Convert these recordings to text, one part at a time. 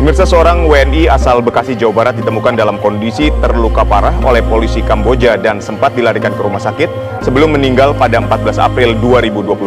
Pemirsa, seorang WNI asal Bekasi, Jawa Barat ditemukan dalam kondisi terluka parah oleh polisi Kamboja dan sempat dilarikan ke rumah sakit sebelum meninggal pada 14 April 2025.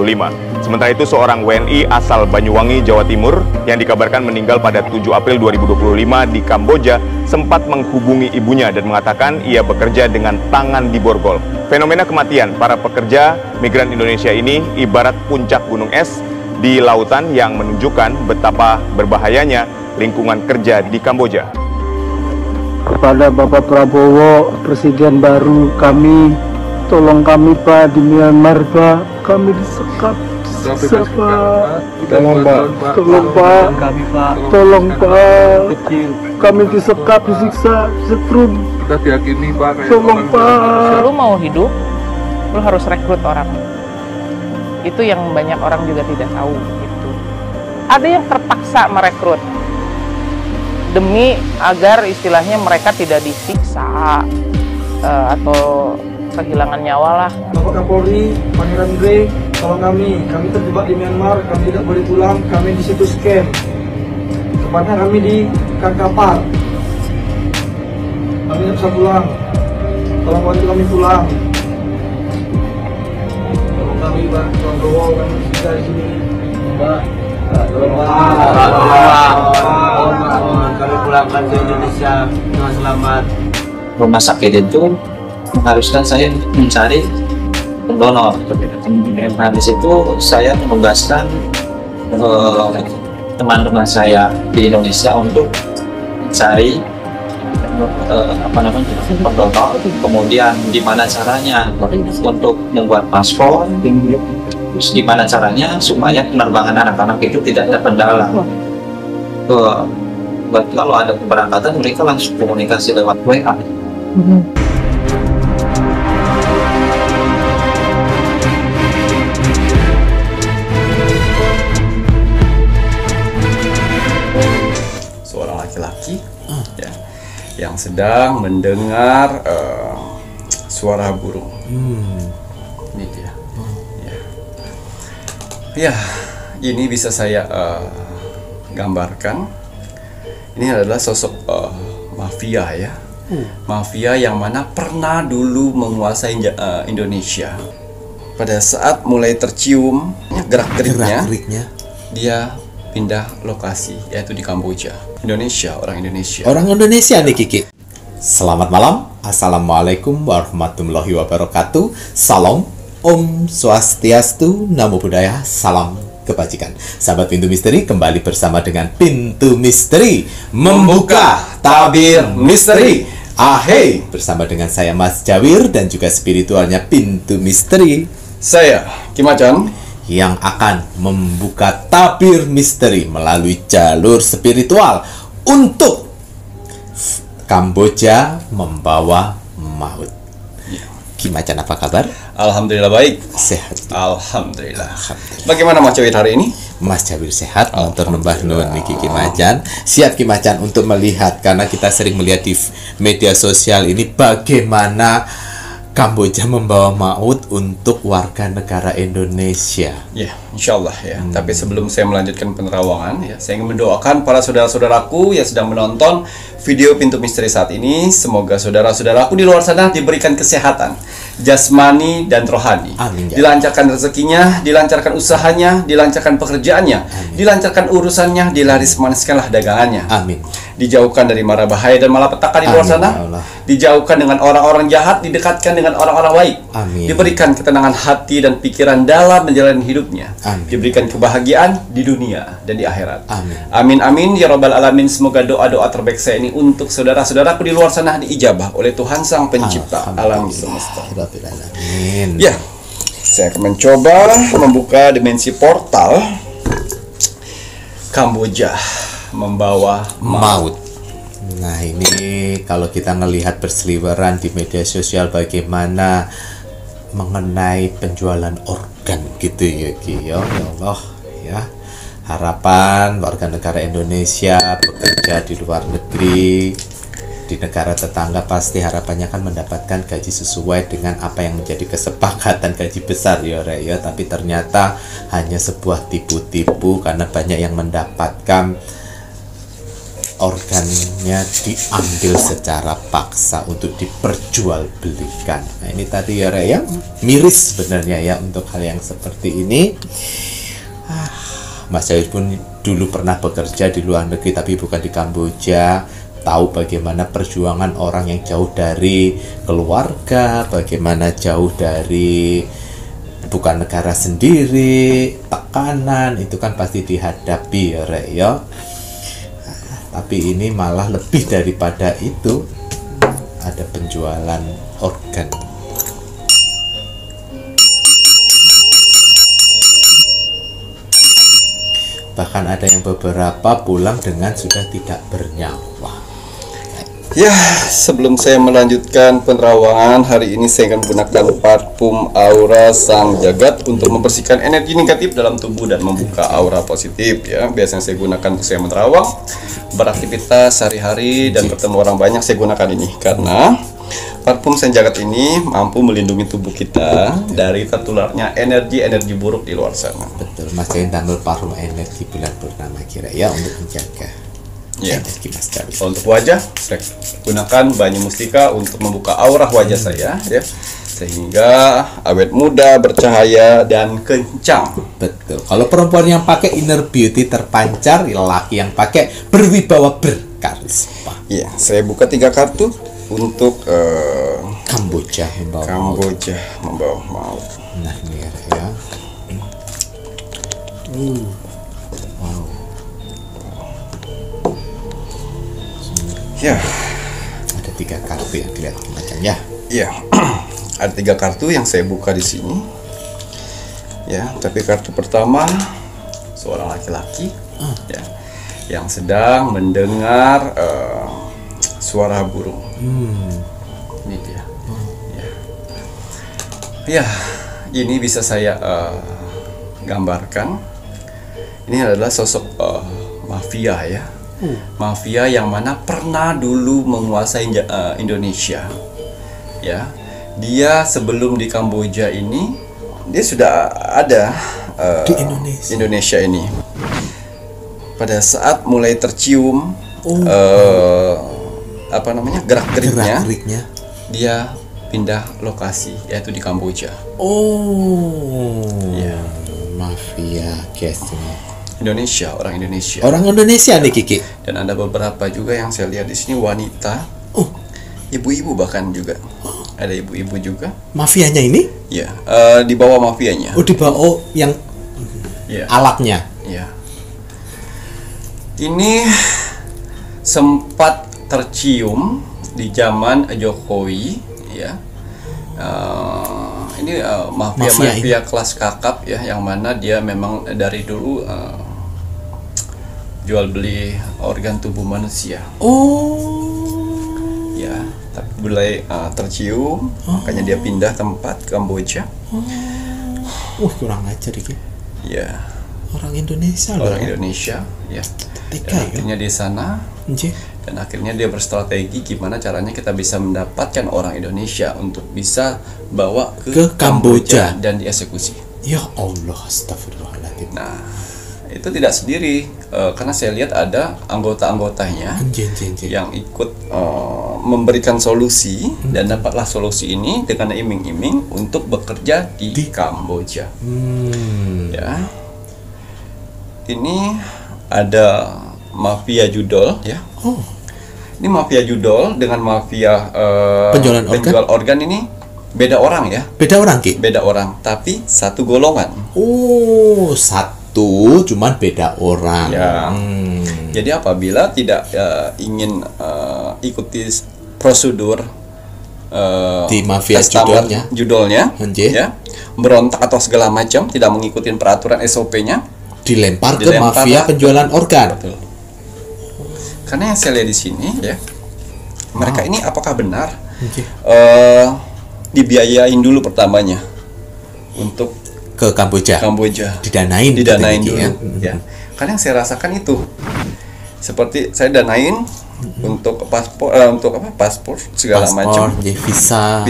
Sementara itu, seorang WNI asal Banyuwangi, Jawa Timur yang dikabarkan meninggal pada 7 April 2025 di Kamboja sempat menghubungi ibunya dan mengatakan ia bekerja dengan tangan di borgol. Fenomena kematian para pekerja migran Indonesia ini ibarat puncak gunung es di lautan yang menunjukkan betapa berbahayanya lingkungan kerja di Kamboja. Kepada Bapak Prabowo, Presiden baru kami, tolong kami Pak, di Myanmar Pak, kami disekap. Siapa? Tolong Pak, tolong Pak, tolong Pak, kami disekap, disiksa, setrum. Kita diyakini Pak, tolong Pak. Lu mau hidup, lu harus rekrut orang. Itu yang banyak orang juga tidak tahu. Gitu. Ada yang terpaksa merekrut demi agar istilahnya mereka tidak disiksa atau kehilangan nyawa lah. Bapak Kapolri, Pangeran Grey, tolong kami terjebak di Myanmar, kami tidak boleh pulang, kami di situ scam. Tepatnya kami di Kapal. Kami tidak bisa pulang, tolong bantu kami pulang. Tolong kami Pak, tolong bawa kami bisa di sini, Pak. Tolong kami pulangkan ke Indonesia dengan selamat. Rumah sakit itu mengharuskan saya mencari pendonor. Nah, di situ saya menugaskan teman-teman saya di Indonesia untuk mencari pendonor. Kemudian gimana caranya untuk membuat paspor, terus gimana caranya supaya penerbangan anak-anak itu tidak terkendala. Buat kalau ada keberangkatan mereka langsung komunikasi lewat WA. Seorang laki-laki ya, yang sedang mendengar suara burung. Ini dia. Ya, ini bisa saya gambarkan. Ini adalah sosok mafia ya, mafia yang mana pernah dulu menguasai Indonesia. Pada saat mulai tercium gerak-geriknya, dia pindah lokasi, yaitu di Kamboja. Orang Indonesia nih Kiki. Selamat malam, assalamualaikum warahmatullahi wabarakatuh. Salam, Om Swastiastu, Namo Buddhaya, salam kebajikan. Sahabat Pintu Misteri, kembali bersama dengan Pintu Misteri membuka tabir misteri. Ahey, bersama dengan saya Mas Jawir dan juga spiritualnya Pintu Misteri, saya Kim Acan, yang akan membuka tabir misteri melalui jalur spiritual untuk Kamboja membawa maut. Kimacan, apa kabar? Alhamdulillah baik. Sehat. Alhamdulillah. Bagaimana Mas Jawir hari ini? Mas Jawir sehat, motor nembah nuwun niki Kimacan. Siap Kimacan untuk melihat, karena kita sering melihat di media sosial ini bagaimana Kamboja membawa maut untuk warga negara Indonesia. Ya, insya Allah ya. Tapi sebelum saya melanjutkan penerawangan, ya, saya ingin mendoakan para saudara-saudaraku yang sedang menonton video Pintu Misteri saat ini. Semoga saudara-saudaraku di luar sana diberikan kesehatan jasmani dan rohani. Amin, ya. Dilancarkan rezekinya, dilancarkan usahanya, dilancarkan pekerjaannya, amin. Dilancarkan urusannya, dilaris maniskanlah dagangannya. Amin. Dijauhkan dari mara bahaya dan malapetaka di luar sana. Ya, dijauhkan dengan orang-orang jahat, didekatkan dengan orang-orang baik. Amin. Diberikan ketenangan hati dan pikiran dalam menjalani hidupnya. Amin. Diberikan kebahagiaan di dunia dan di akhirat. Amin. Amin amin ya rabbal alamin. Semoga doa-doa terbaik saya ini untuk saudara-saudaraku di luar sana diijabah oleh Tuhan Sang Pencipta alam semesta. Amin. Ya, saya akan mencoba membuka dimensi portal Kamboja membawa maut. Nah, ini kalau kita melihat berseliweran di media sosial bagaimana mengenai penjualan organ gitu ya Ki. Ya Allah ya. Harapan warga negara Indonesia bekerja di luar negeri, di negara tetangga, pasti harapannya kan mendapatkan gaji sesuai dengan apa yang menjadi kesepakatan gaji besar ya Rek ya. Tapi ternyata hanya sebuah tipu-tipu karena banyak yang mendapatkan organnya diambil secara paksa untuk diperjualbelikan. Nah ini tadi ya Rek ya, miris sebenarnya ya untuk hal yang seperti ini. Mas Jayus pun dulu pernah bekerja di luar negeri tapi bukan di Kamboja, tahu bagaimana perjuangan orang yang jauh dari keluarga, bagaimana jauh dari bukan negara sendiri, tekanan itu kan pasti dihadapi ya Rek ya. Tapi ini malah lebih daripada itu, ada penjualan organ. Bahkan ada yang beberapa pulang dengan sudah tidak bernyawa. Ya, sebelum saya melanjutkan penerawangan, hari ini saya akan menggunakan parfum Aura Sang Jagat untuk membersihkan energi negatif dalam tubuh dan membuka aura positif ya. Biasanya saya gunakan untuk saya menerawang, beraktivitas sehari-hari dan bertemu orang banyak, saya gunakan ini karena parfum Sang Jagat ini mampu melindungi tubuh kita dari tertularnya energi-energi buruk di luar sana. Betul, Mas Jain tampil parfum energi bulan purnama kira ya untuk menjaga energi Mas Jain. Untuk wajah, saya gunakan Banyu Mustika untuk membuka aura wajah saya ya, sehingga awet muda, bercahaya dan kencang. Betul. Kalau perempuan yang pakai inner beauty terpancar, laki yang pakai berwibawa berkarisma. Iya, saya buka 3 kartu untuk Kamboja membawa maut. Nah ini ya. Wow. Ya. Ada 3 kartu yang kelihatan macam ya. Iya. Ada 3 kartu yang saya buka di sini. Ya, tapi kartu pertama seorang laki-laki ya, yang sedang mendengar suara burung. Ini dia. Ya, ini bisa saya gambarkan. Ini adalah sosok mafia ya. Mafia yang mana pernah dulu menguasai Indonesia. Ya. Dia sebelum di Kamboja ini dia sudah ada di Indonesia ini. Pada saat mulai tercium gerak-geriknya, dia pindah lokasi yaitu di Kamboja. Ya, mafia guys ini. Orang Indonesia. Orang Indonesia nih Kiki. Dan ada beberapa juga yang saya lihat di sini wanita, ibu-ibu bahkan juga. Ada ibu-ibu juga. Mafianya ini? Ya, di bawah mafianya. Di bawah yang alatnya. Ya. Ini sempat tercium di zaman Jokowi ya. Ini mafia kelas kakap ya, yang mana dia memang dari dulu jual beli organ tubuh manusia. Ya, tapi mulai tercium, makanya dia pindah tempat ke Kamboja. Kurang ajar iki. Ya. Orang Indonesia loh. Orang Indonesia ya. Dan akhirnya di sana. Dan akhirnya dia berstrategi gimana caranya kita bisa mendapatkan orang Indonesia untuk bisa bawa ke Kamboja dan dieksekusi. Ya Allah, astagfirullahaladzim. Nah, itu tidak sendiri karena saya lihat ada anggota-anggotanya yang ikut memberikan solusi dan dapatlah solusi ini dengan iming-iming untuk bekerja di Kamboja. Ya. Ini ada mafia judol ya. Ini mafia judol dengan mafia penjual organ ini beda orang ya. Beda orang Ki? Beda orang, tapi satu golongan. Satu, cuman beda orang. Ya. Jadi apabila tidak ingin ikuti prosedur di mafia judolnya ya, berontak atau segala macam, tidak mengikuti peraturan SOP-nya, dilempar ke mafia penjualan organ. Betul. Karena yang saya lihat di sini ya, mereka ini apakah benar dibiayain dulu pertamanya untuk ke Kamboja. Didanain dulu ya. Karena yang saya rasakan itu seperti saya danain untuk paspor segala macam, visa.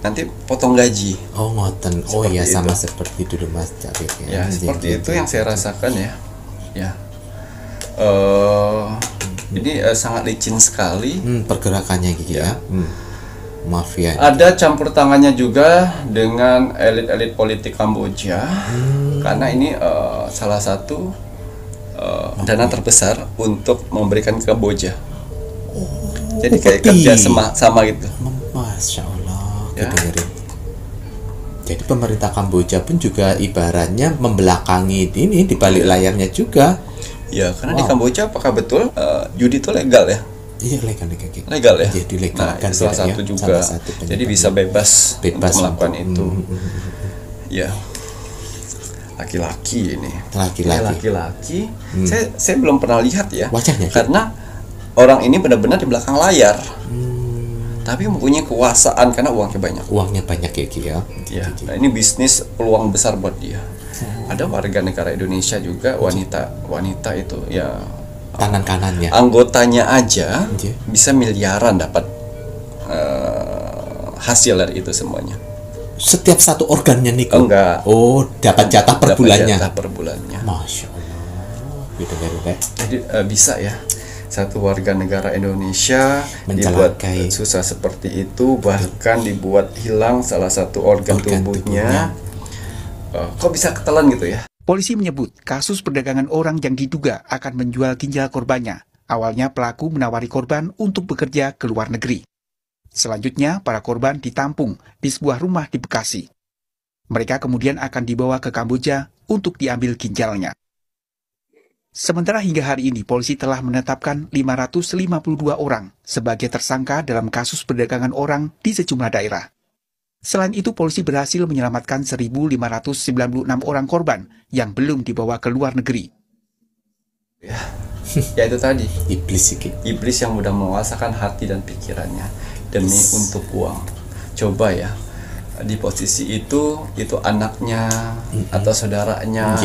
Nanti potong gaji. Ngoten. Iya sama seperti dulu Mas Cawik ya. Seperti itu yang saya rasakan ya. Ya. Ini sangat licin sekali. Pergerakannya gitu ya. Mafia. Ada campur tangannya juga dengan elit-elit politik Kamboja, karena ini salah satu dana terbesar untuk memberikan ke Kamboja. Jadi kayak kerja sama gitu. Masya Allah. Ya. Jadi pemerintah Kamboja pun juga ibaratnya membelakangi ini di balik layarnya juga. Ya, karena di Kamboja apakah betul judi itu legal ya? Iya, legal ya. Jadi legal Nah, kan itu salah satu juga. Jadi bisa bebas untuk melakukan itu. Ya, laki-laki ini. Laki-laki. Saya belum pernah lihat ya. Wajahnya. Karena orang ini benar-benar di belakang layar. Tapi mempunyai kekuasaan karena uangnya banyak. Uangnya banyak ya, Ki ya. Ya, nah ini bisnis peluang besar buat dia. Ada warga negara Indonesia juga, wanita itu ya, tangan kanannya, anggotanya aja bisa miliaran dapat hasil dari itu semuanya. Setiap satu organnya nih? Enggak. Oh, dapat jatah per bulannya. Jatah per bulannya. Masya Allah. Gitu kan. Jadi bisa ya, satu warga negara Indonesia dibuat susah seperti itu, bahkan dibuat hilang salah satu organ tubuhnya. Kok bisa ketelan gitu ya? Polisi menyebut kasus perdagangan orang yang diduga akan menjual ginjal korbannya. Awalnya pelaku menawari korban untuk bekerja ke luar negeri. Selanjutnya, para korban ditampung di sebuah rumah di Bekasi. Mereka kemudian akan dibawa ke Kamboja untuk diambil ginjalnya. Sementara hingga hari ini, polisi telah menetapkan 552 orang sebagai tersangka dalam kasus perdagangan orang di sejumlah daerah. Selain itu, polisi berhasil menyelamatkan 1.596 orang korban yang belum dibawa ke luar negeri. Ya itu tadi, iblis yang mudah menguasakan hati dan pikirannya demi untuk uang. Coba ya, di posisi itu anaknya atau saudaranya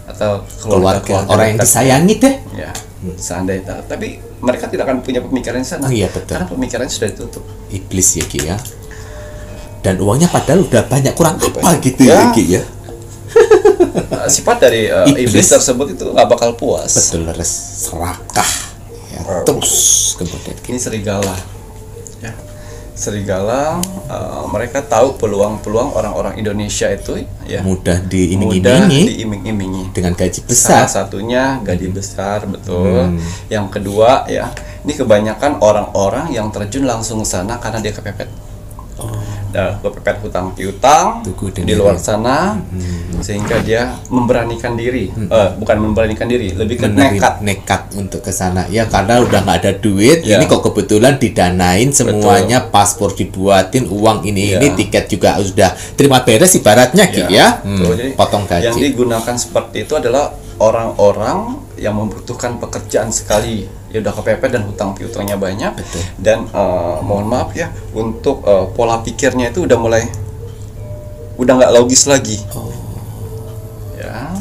atau keluarga orang yang disayangi deh. Ya, seandainya, tapi mereka tidak akan punya pemikiran di sana. Iya, betul. Karena pemikirannya sudah ditutup. Iblis ya, Ki ya. Dan uangnya padahal udah banyak, kurang apa gitu ya, Ki ya. Sifat dari iblis tersebut itu nggak bakal puas. Betul, serakah. Ya, terus kemudian ini serigala. Ya. Serigala, mereka tahu peluang-peluang orang-orang Indonesia itu ya mudah diiming-imingi dengan gaji besar. Salah satunya gaji besar, betul. Yang kedua ya, ini kebanyakan orang-orang yang terjun langsung ke sana karena dia kepepet. Kepepet hutang piutang di luar sana, sehingga dia memberanikan diri, bukan memberanikan diri, lebih ke nekat untuk ke sana ya, karena udah nggak ada duit. Ini kok kebetulan didanain semuanya. Betul. Paspor dibuatin, uang ini tiket juga sudah terima beres ibaratnya gitu ya. Jadi potong gaji. Yang digunakan seperti itu adalah orang-orang yang membutuhkan pekerjaan sekali, ya udah kepepet dan hutang piutangnya banyak. Betul. Dan mohon maaf ya, untuk pola pikirnya itu udah nggak logis lagi. Ya,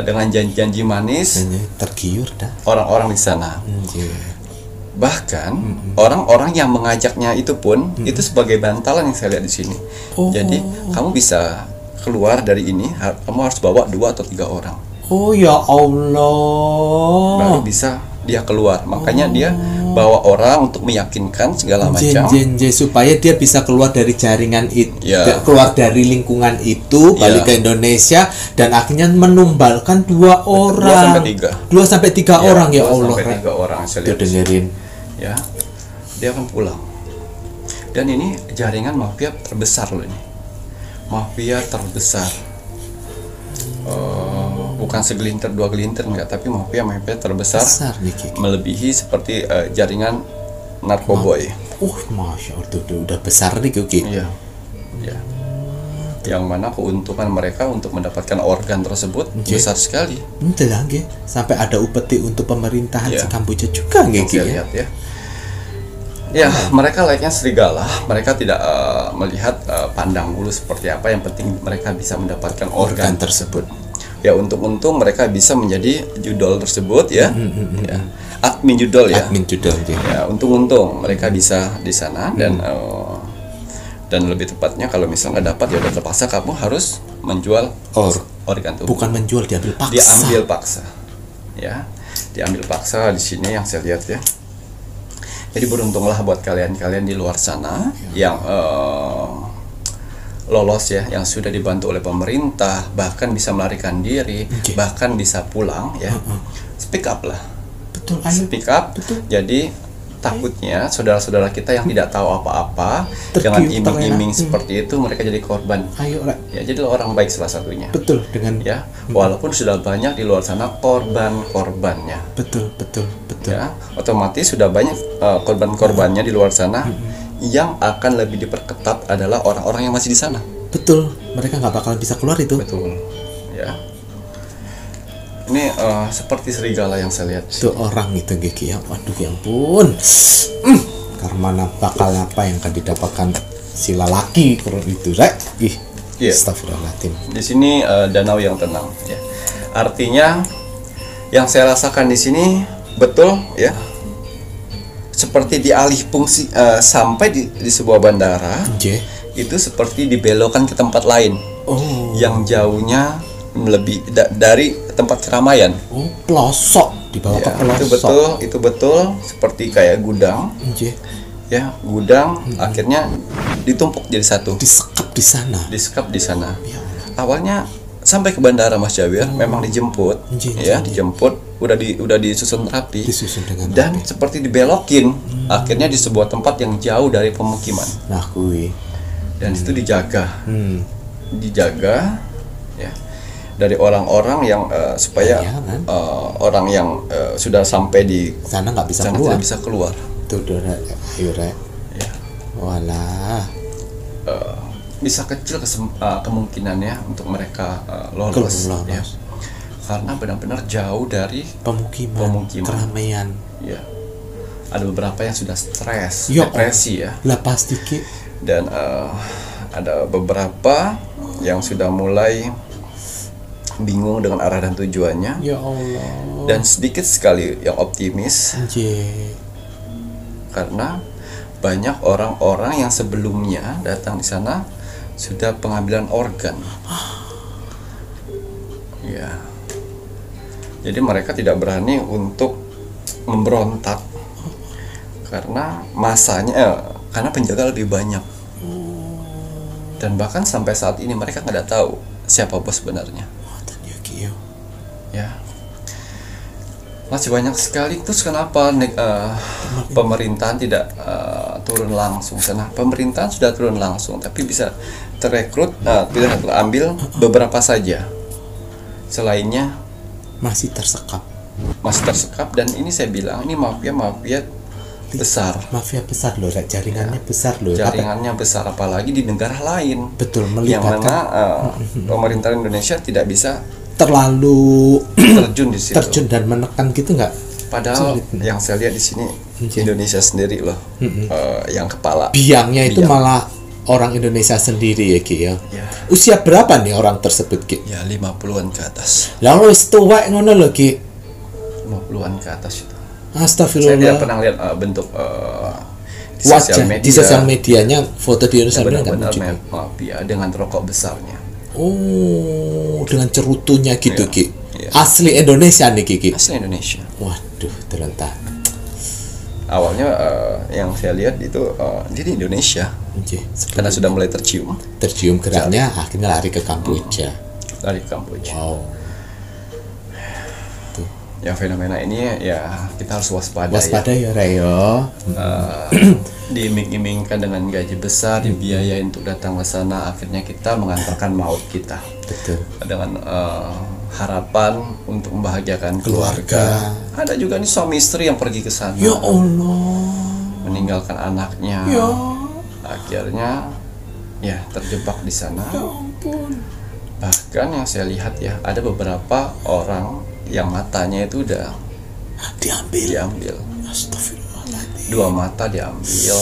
dengan janji-janji manis tergiur dah orang-orang di sana. Bahkan orang-orang yang mengajaknya itu pun itu sebagai bantalan yang saya lihat di sini. Jadi kamu bisa keluar dari ini, kamu harus bawa 2 atau 3 orang. Oh ya Allah. Baru bisa dia keluar. Makanya dia bawa orang untuk meyakinkan segala macam. Supaya dia bisa keluar dari jaringan itu, keluar dari lingkungan itu, balik ke Indonesia, dan akhirnya menumbalkan 2 orang. 2 sampai 3 orang ya Allah. 2 sampai 3 orang saya lihat. Dengerin. Ya, dia akan pulang. Dan ini jaringan mafia terbesar loh ini. Mafia terbesar. Bukan segelintir 2 gelintir enggak, tapi mafia terbesar melebihi seperti jaringan narkoboy. Masya Allah, udah besar nih Ki. Iya. Yang mana keuntungan mereka untuk mendapatkan organ tersebut besar sekali. Sampai ada upeti untuk pemerintahan si Kamboja juga Ki ya. Ya, mereka layaknya serigala. Mereka tidak melihat pandang bulu seperti apa. Yang penting mereka bisa mendapatkan organ tersebut. Ya, untung-untung mereka bisa menjadi judol tersebut ya. Admin judol ya. Ya, untung-untung mereka bisa di sana. Dan lebih tepatnya kalau misalnya nggak dapat, ya udah terpaksa kamu harus menjual organ tubuh. Bukan menjual, diambil paksa. Diambil paksa. Ya. diambil paksa di sini yang saya lihat ya. Jadi beruntunglah buat kalian-kalian di luar sana yang lolos ya, yang sudah dibantu oleh pemerintah, bahkan bisa melarikan diri, bahkan bisa pulang ya. Speak up lah. Betul, ayo. Speak up. Betul. Jadi takutnya saudara-saudara kita yang tidak tahu apa-apa dengan iming-iming seperti itu mereka jadi korban. Ayo, ya, jadi orang baik salah satunya. Betul, dengan ya, walaupun sudah banyak di luar sana korban-korbannya. Betul. Ya, otomatis sudah banyak korban-korbannya di luar sana. Yang akan lebih diperketat adalah orang-orang yang masih di sana. Betul, mereka nggak bakalan bisa keluar itu. Betul, ya. Ini seperti serigala yang saya lihat. Itu orang itu Geki ya, waduh ya ampun. Karena bakal apa yang akan didapatkan si lelaki kalau itu, Rek? Astagfirullahaladzim. Di sini danau yang tenang. Ya. Artinya yang saya rasakan di sini betul ya. Seperti dialih fungsi sampai di sebuah bandara, itu seperti dibelokkan ke tempat lain, yang jauhnya lebih dari tempat keramaian. Pelosok, dibawa ke pelosok. Itu betul seperti kayak gudang, ya gudang. Akhirnya ditumpuk jadi satu, disekap di sana. Awalnya sampai ke bandara Mas Jawir memang dijemput, udah disusun rapi, dan seperti dibelokin, akhirnya di sebuah tempat yang jauh dari pemukiman. Dan itu dijaga, ya, dari orang-orang yang supaya orang yang sudah sampai di sana nggak bisa sana keluar. Tidak bisa keluar. Walah. Bisa kecil kemungkinannya untuk mereka lolos. Ya. Karena benar-benar jauh dari pemukiman. Keramaian. Ya. Ada beberapa yang sudah stres, depresi ya. Lah pasti Dan ada beberapa yang sudah mulai bingung dengan arah dan tujuannya. Ya Allah. Dan sedikit sekali yang optimis. Karena banyak orang-orang yang sebelumnya datang di sana sudah pengambilan organ. Ya. Jadi mereka tidak berani untuk memberontak karena masanya, karena penjaga lebih banyak. Dan bahkan sampai saat ini mereka nggak tahu siapa bos sebenarnya. Ya. Masih banyak sekali. Terus kenapa pemerintahan tidak turun langsung sana? Pemerintahan sudah turun langsung, tapi bisa terekrut, tidak terambil beberapa saja. Selainnya masih tersekap. Dan ini saya bilang ini mafia besar. Mafia besar loh, jaringannya besar loh. Jaringannya besar, apalagi di negara lain. Betul, melibatkan. Yang mana pemerintahan Indonesia tidak bisa terlalu terjun di situ. Terjun dan menekan gitu nggak? Padahal yang saya lihat di sini Indonesia sendiri loh, yang kepala. Biangnya itu malah orang Indonesia sendiri ya Ki ya. Usia berapa nih orang tersebut Ki? Ya 50-an ke atas. Lalu setua ngono loh Ki. 50-an ke atas itu. Astagfirullah. Saya tidak pernah lihat bentuk wajah di sosial medianya, foto di Indonesia benar-benar mafia dengan rokok besarnya. Dengan cerutunya gitu Ki. Asli Indonesia nih Ki. Asli Indonesia. Waduh, ternyata. Awalnya yang saya lihat itu di Indonesia. Karena sudah mulai tercium geraknya, akhirnya lari ke Kamboja. Wow. Ya fenomena ini ya kita harus waspada ya Rayo. Diiming-imingkan dengan gaji besar, dibiayai untuk datang ke sana, akhirnya kita mengantarkan maut kita. Betul. Dengan harapan untuk membahagiakan keluarga. Ada juga nih suami istri yang pergi ke sana. Ya Allah. Meninggalkan anaknya. Ya. Akhirnya ya terjebak di sana. Ya ampun. Bahkan yang saya lihat ya, ada beberapa orang yang matanya itu udah diambil. Astagfirullahaladzim. 2 mata diambil.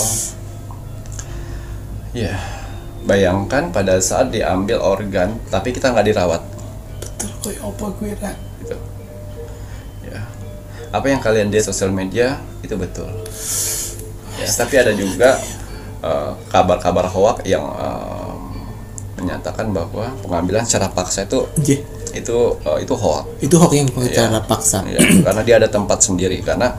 Ya, bayangkan pada saat diambil organ, tapi kita nggak dirawat. Betul, kayak apa gue gitu. Ya, apa yang kalian lihat sosial media itu betul. Ya, tapi ada juga kabar-kabar hoak yang menyatakan bahwa pengambilan secara paksa itu itu hoax. Itu hoax yang cara paksa. Ya, karena dia ada tempat sendiri, karena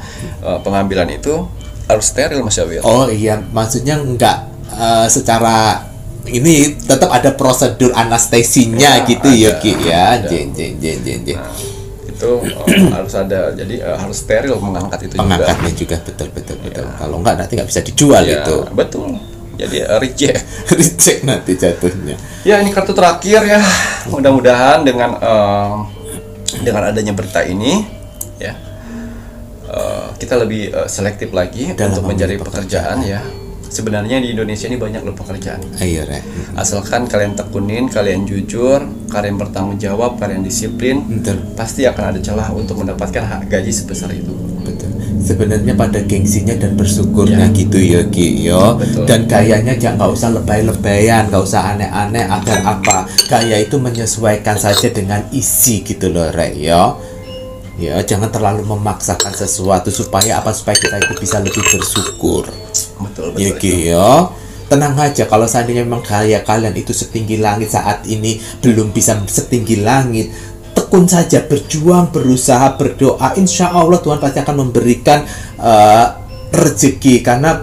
pengambilan itu harus steril, Mas Syawir. Oh iya, maksudnya enggak secara ini tetap ada prosedur anestesinya gitu ya Ki ya. Jen. Nah, itu harus ada, jadi harus steril mengangkat itu pengangkatnya juga betul. Kalau enggak nanti nggak bisa dijual itu. Betul. Jadi reject nanti jatuhnya. Ya, ini kartu terakhir ya. Mudah-mudahan dengan adanya berita ini ya, kita lebih selektif lagi untuk mencari pekerjaan ya. Sebenarnya di Indonesia ini banyak loh pekerjaan. Ayo, Asalkan kalian tekunin, kalian jujur, kalian bertanggung jawab, kalian disiplin, pasti akan ada celah untuk mendapatkan gaji sebesar itu. Betul. Sebenarnya pada gengsinya dan bersyukurnya gitu ya Ki yo. Dan gayanya jangan, nggak usah lebay-lebayan, nggak usah aneh-aneh agar apa. Gaya itu menyesuaikan saja dengan isi gitu loh Rek yo. Ya, jangan terlalu memaksakan sesuatu supaya kita itu bisa lebih bersyukur. Betul. Ya Ki yo. Tenang aja, kalau seandainya memang gaya kalian itu setinggi langit saat ini belum bisa setinggi langit, tekun saja, berjuang, berusaha, berdoa, insya Allah Tuhan pasti akan memberikan rezeki, karena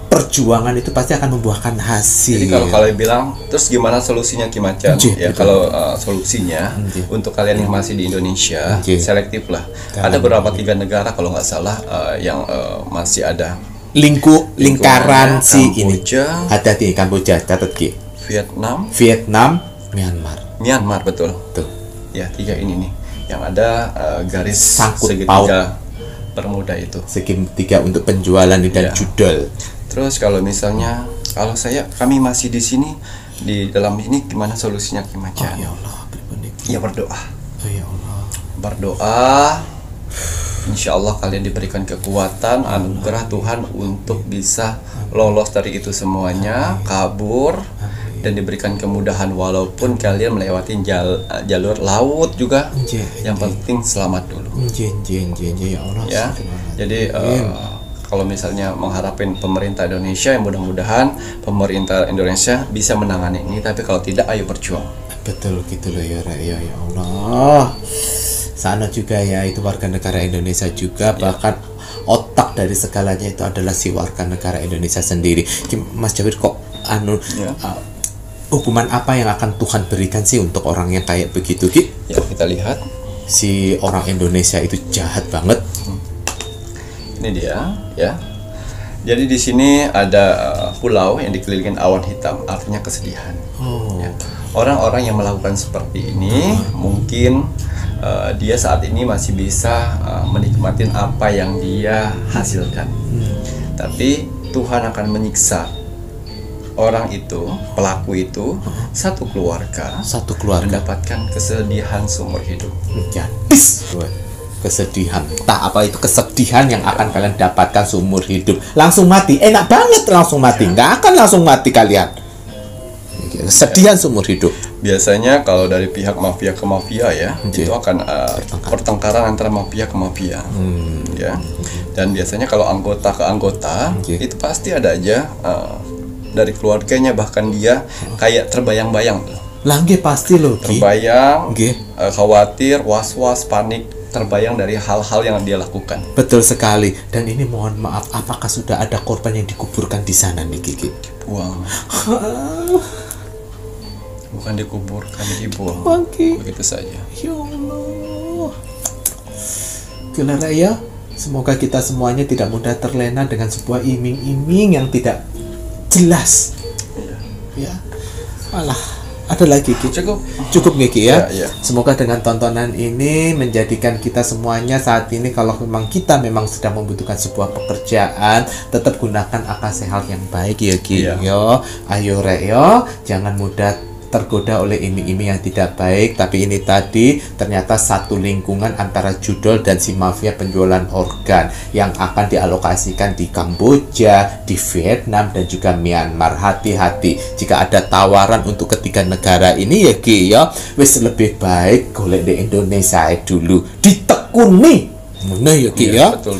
perjuangan itu pasti akan membuahkan hasil. Jadi kalau kalian bilang, terus gimana solusinya Ki Macan? Ya kalau solusinya untuk kalian yang masih di Indonesia, selektif lah. Ada beberapa 3 negara kalau nggak salah yang masih ada lingkaran si ini. Hati-hati, Kamboja, catat Ki. Vietnam, Myanmar, betul. Tuh. Ya, 3 ini nih yang ada garis sangkut segitiga bermuda itu. Segitiga untuk penjualan dan judul. Terus kalau misalnya kami masih di sini di dalam ini, gimana solusinya Ki Macan? Ya Allah, ya berdoa. Ya Allah. Berdoa. Insya Allah kalian diberikan kekuatan, anugerah Tuhan untuk bisa lolos dari itu semuanya, kabur, dan diberikan kemudahan walaupun kalian melewati jalur laut juga. Yang penting selamat dulu. Ya Allah. Ya. Jadi kalau misalnya mengharapin pemerintah Indonesia, yang mudah-mudahan pemerintah Indonesia bisa menangani ini, tapi kalau tidak, ayo berjuang. Betul gitu loh ya Allah. Sana juga ya, itu warga negara Indonesia juga, bahkan otak dari segalanya itu adalah si warga negara Indonesia sendiri. Mas Jawir kok hukuman apa yang akan Tuhan berikan sih untuk orang yang kayak begitu Ki? Ya, kita lihat. Si orang Indonesia itu jahat banget. Ini dia ya. Jadi di sini ada pulau yang dikelilingin awan hitam, artinya kesedihan. Ya. Orang-orang yang melakukan seperti ini mungkin dia saat ini masih bisa menikmatin apa yang dia hasilkan. Tapi Tuhan akan menyiksa orang itu, pelaku itu, satu keluarga mendapatkan kesedihan seumur hidup. Kesedihan, apa itu kesedihan yang akan kalian dapatkan seumur hidup? Langsung mati, enak banget langsung mati, nggak akan langsung mati kalian. Kesedihan seumur hidup. Biasanya kalau dari pihak mafia ke mafia ya, itu akan pertengkaran antara mafia ke mafia, ya. Dan biasanya kalau anggota ke anggota, itu pasti ada aja dari keluarganya, bahkan dia kayak terbayang-bayang. Langge pasti loh. Terbayang, khawatir, was-was, panik, terbayang dari hal-hal yang dia lakukan. Betul sekali. Dan ini mohon maaf, apakah sudah ada korban yang dikuburkan di sana nih Kiki? Buang. Bukan dikuburkan, dibuang. Begitu saja. Ya Allah. Gila ya. Semoga kita semuanya tidak mudah terlena dengan sebuah iming-iming yang tidak jelas. Ya. Malah ada lagi Ki? Cukup Ki ya? Ya. Semoga dengan tontonan ini menjadikan kita semuanya saat ini, kalau memang kita memang sedang membutuhkan sebuah pekerjaan, tetap gunakan akal sehat yang baik ya Ki. Yo, ayo Rek yo, jangan mudah tergoda oleh iming-iming yang tidak baik. Tapi ini tadi ternyata satu lingkungan antara judul dan si mafia penjualan organ yang akan dialokasikan di Kamboja, di Vietnam, dan juga Myanmar. Hati-hati jika ada tawaran untuk ketiga negara ini ya Ki ya, wis lebih baik golek di Indonesia dulu, ditekuni. Mana ya Ki ya? Betul.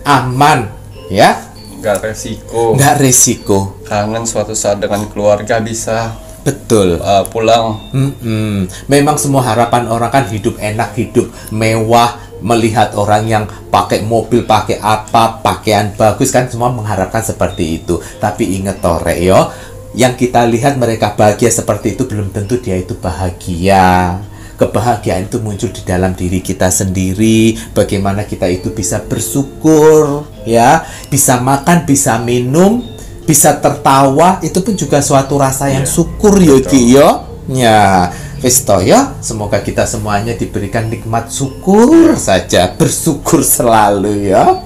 Aman ya, nggak resiko. Nggak resiko. Kangen suatu saat dengan keluarga bisa Betul. Pulang. Memang semua harapan orang kan hidup enak, hidup mewah, melihat orang yang pakai mobil, pakai apa, pakaian bagus kan, semua mengharapkan seperti itu. Tapi ingat Rek yo, yang kita lihat mereka bahagia seperti itu belum tentu dia itu bahagia. Kebahagiaan itu muncul di dalam diri kita sendiri. Bagaimana kita itu bisa bersyukur, ya, bisa makan, bisa minum, bisa tertawa, itu pun juga suatu rasa yang syukur yo Ki yo. Ya, Visto ya, semoga kita semuanya diberikan nikmat syukur saja, bersyukur selalu ya.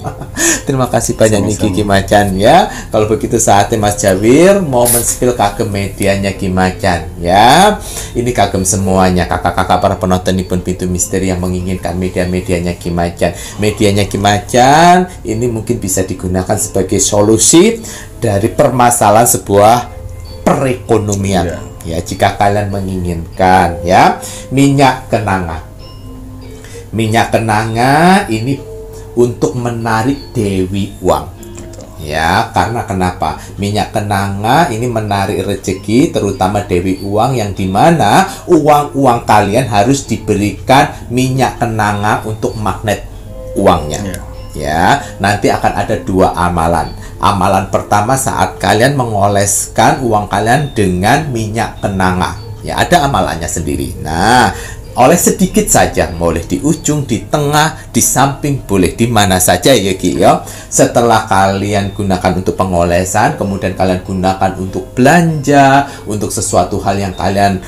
Terima kasih banyak Niki Ki Macan ya. Kalau begitu saatnya Mas Jawir mau men-spill kagem medianya Ki Macan ya. Ini kagem semuanya kakak-kakak para penonton Nippon Pintu Misteri yang menginginkan media-medianya Ki Macan. Medianya Ki Macan ini mungkin bisa digunakan sebagai solusi dari permasalahan sebuah perekonomian. Ya, jika kalian menginginkan ya, minyak kenanga. Minyak kenanga ini untuk menarik dewi uang. Ya, karena kenapa? Minyak kenanga ini menarik rezeki, terutama dewi uang, yang dimana uang-uang kalian harus diberikan minyak kenanga untuk magnet uangnya. Ya, nanti akan ada dua amalan. Amalan pertama saat kalian mengoleskan uang kalian dengan minyak kenanga. Ya, ada amalannya sendiri. Nah, oleh sedikit saja, boleh di ujung, di tengah, di samping, boleh di mana saja ya Ki ya. Setelah kalian gunakan untuk pengolesan, kemudian kalian gunakan untuk belanja, untuk sesuatu hal yang kalian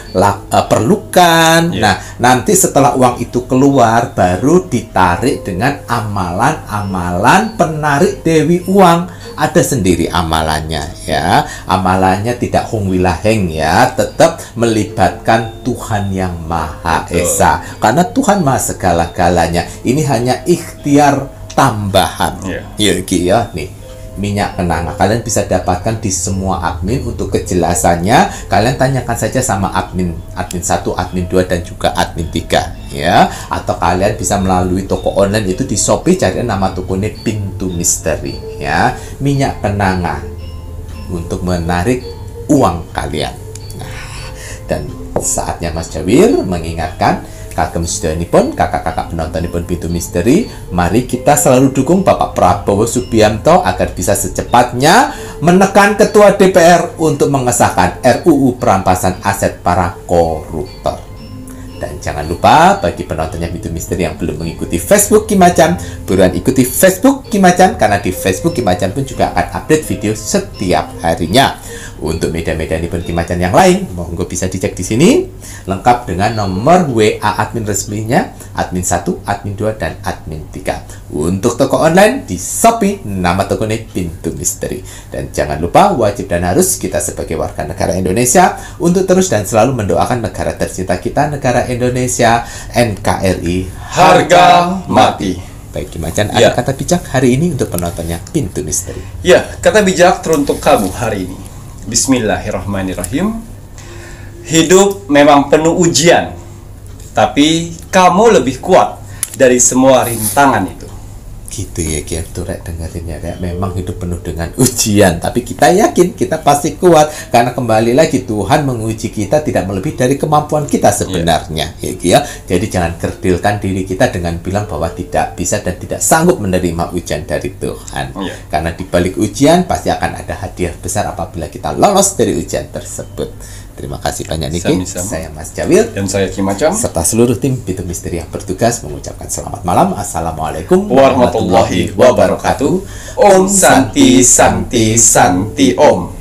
perlukan. Nah, nanti setelah uang itu keluar, baru ditarik dengan amalan-amalan penarik dewi uang. Ada sendiri amalannya ya. Amalannya tidak hong wilaheng ya, tetap melibatkan Tuhan yang Maha Esa. Karena Tuhan Maha segala-galanya. Ini hanya ikhtiar tambahan. Ya Ki ya, nih minyak kenanga kalian bisa dapatkan di semua admin. Untuk kejelasannya kalian tanyakan saja sama admin 1, admin 2 dan juga admin 3 ya. Atau kalian bisa melalui toko online itu di Shopee, cari nama tokonya Pintu Misteri ya. Minyak kenanga untuk menarik uang kalian. Nah, dan saatnya Mas Jawir mengingatkan kagem sedaya kakak-kakak penonton Nippon Pintu Misteri, mari kita selalu dukung Bapak Prabowo Subianto agar bisa secepatnya menekan Ketua DPR untuk mengesahkan RUU perampasan aset para koruptor. Dan jangan lupa bagi penontonnya Pintu Misteri yang belum mengikuti Facebook Ki Macan, buruan ikuti Facebook Ki Macan, karena di Facebook Ki Macan pun juga akan update video setiap harinya. Untuk media-media Nippon Ki Macan yang lain, monggo bisa dicek di sini lengkap dengan nomor WA admin resminya, admin 1, admin 2 dan admin 3. Untuk toko online di Shopee, nama tokonya Pintu Misteri. Dan jangan lupa wajib dan harus kita sebagai warga negara Indonesia untuk terus dan selalu mendoakan negara tercinta kita, negara Indonesia, NKRI harga mati. Baik Ki Macan, ada kata bijak hari ini untuk penontonnya Pintu Misteri. Ya, kata bijak teruntuk kamu hari ini. Bismillahirrahmanirrahim. Hidup memang penuh ujian, tapi kamu lebih kuat dari semua rintangan itu. Gitu ya Ki, Rek, dengerin ya Rek. Memang hidup penuh dengan ujian, tapi kita yakin kita pasti kuat, karena kembali lagi Tuhan menguji kita tidak melebihi dari kemampuan kita sebenarnya ya Ki ya. Jadi jangan kerdilkan diri kita dengan bilang bahwa tidak bisa dan tidak sanggup menerima ujian dari Tuhan. Karena di balik ujian pasti akan ada hadiah besar apabila kita lolos dari ujian tersebut. Terima kasih banyak Niki. Saya Mas Jawir dan saya Ki Macan serta seluruh tim Pintu Misteri yang bertugas mengucapkan selamat malam. Assalamualaikum warahmatullahi wabarakatuh. Om Santi Santi Santi Om.